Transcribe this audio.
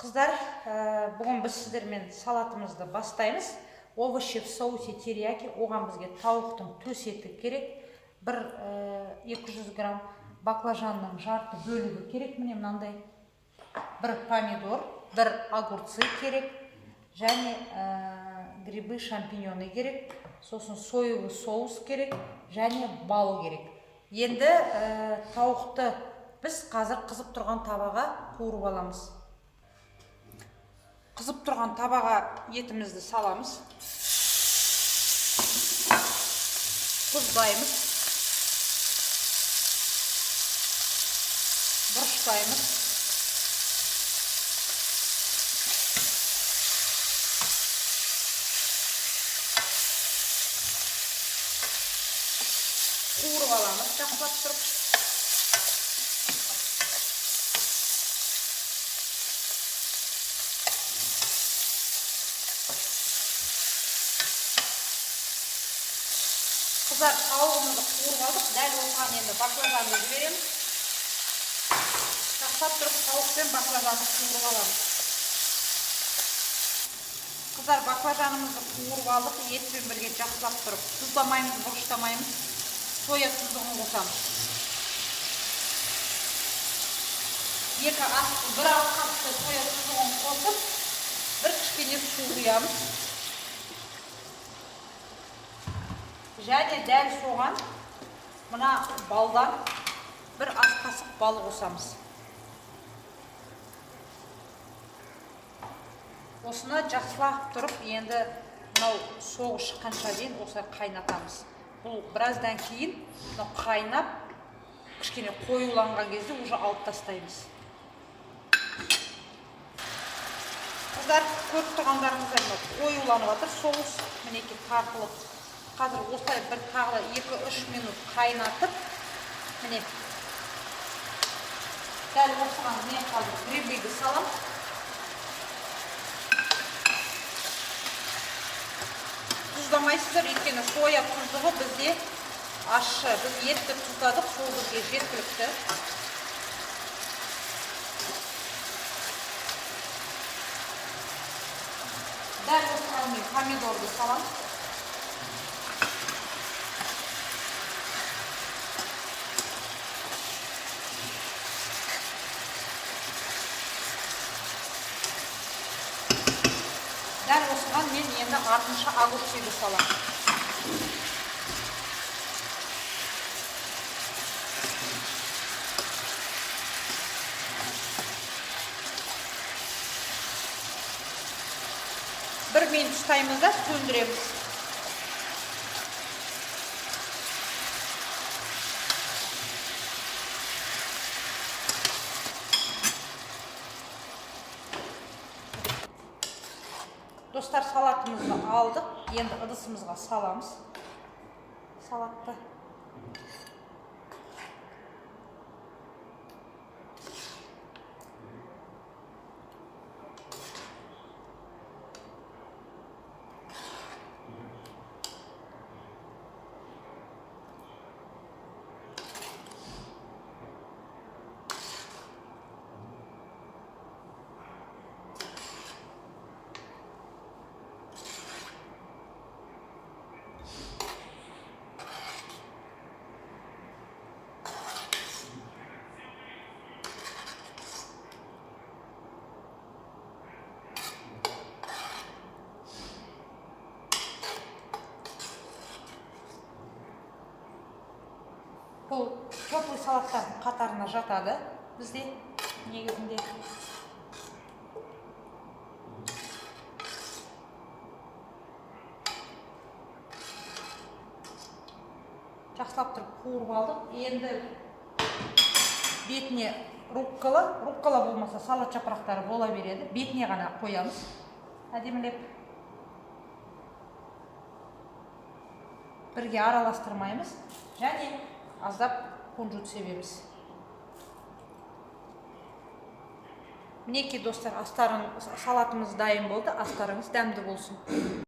Қыздар, бүгін біз сіздермен салатымызды бастаймыз. Овощи в соусе терияки. Оған бізге тауықтың төс еті керек. 200 грамм баклажанның жарты бөлігі керек. Міне мынандай. 1 помидор, 1 огурцы керек. Және грибы, шампиньоны керек. Сосын соевый соус керек. Және бал керек. Енді тауықты біз қазір қызып тұрған табаға қуырып аламыз. Қызып тұрған табаға етімізді саламыз. Тұздаймыз. Бұрыштаймыз. Қуырып аламыз, жақсылап тұрып. Қыздар, тауығымызды қуырып алдық. Дәл осыған енді баклажанды жібереміз. Жақсылап тұрып тауық пен баклажанды қуырып аламыз. Қыздар, баклажанымызды қуырып алдық. Етпен бірге жақсылап тұрып тұздамаймыз, бұрыштамаймыз. Соя тұздығын қосамыз. 1 ас қапты соя тұздығын қосып, бір кішкене су құямыз. Және дәл соған мына балдан 1 ас қасық бал қосамыз. Осыны жақсылап тұрып, енді мынау соғы шыққанша дейін осылай қайнатамыз. Бұл біраздан кейін қайнап, кішкене қоюланған кезде уже алып тастаймыз. Қыздар, көріп тұрғандарыңыздар қоюланып жатыр, соус мінекей тартылып. Қазір осылай бір тағы 2-3 минут қайнатып, міне дәл осыған мен қазір грибыйды салам. Тұздамайсыздар, өйткені соя тұздығы бізде ащы. Біз етті тұздадық, сол бізге жеткілікті. Дәл осыған мен помидорды салам. Дәл осыған мен енді артынша огурцыйды салам. Бір минут ұстаймыз да сөндіреміз. Достар, салатымызды алдық. Енді ыдысымызға саламыз. Салатты. Бұл теплый салаттардың қатарына жатады бізде негізінде. Жақсылап тұрып қуырып алдық. Енді бетіне руккола болмаса салат жапырақтары бола береді. Бетіне ғана қоямыз. Әдемілеп. Бірге араластырмаймыз. Және аздап кунжут себеміз. Мінекей достар, салатымыз дайын болды. Астарыңыз дәмді болсын.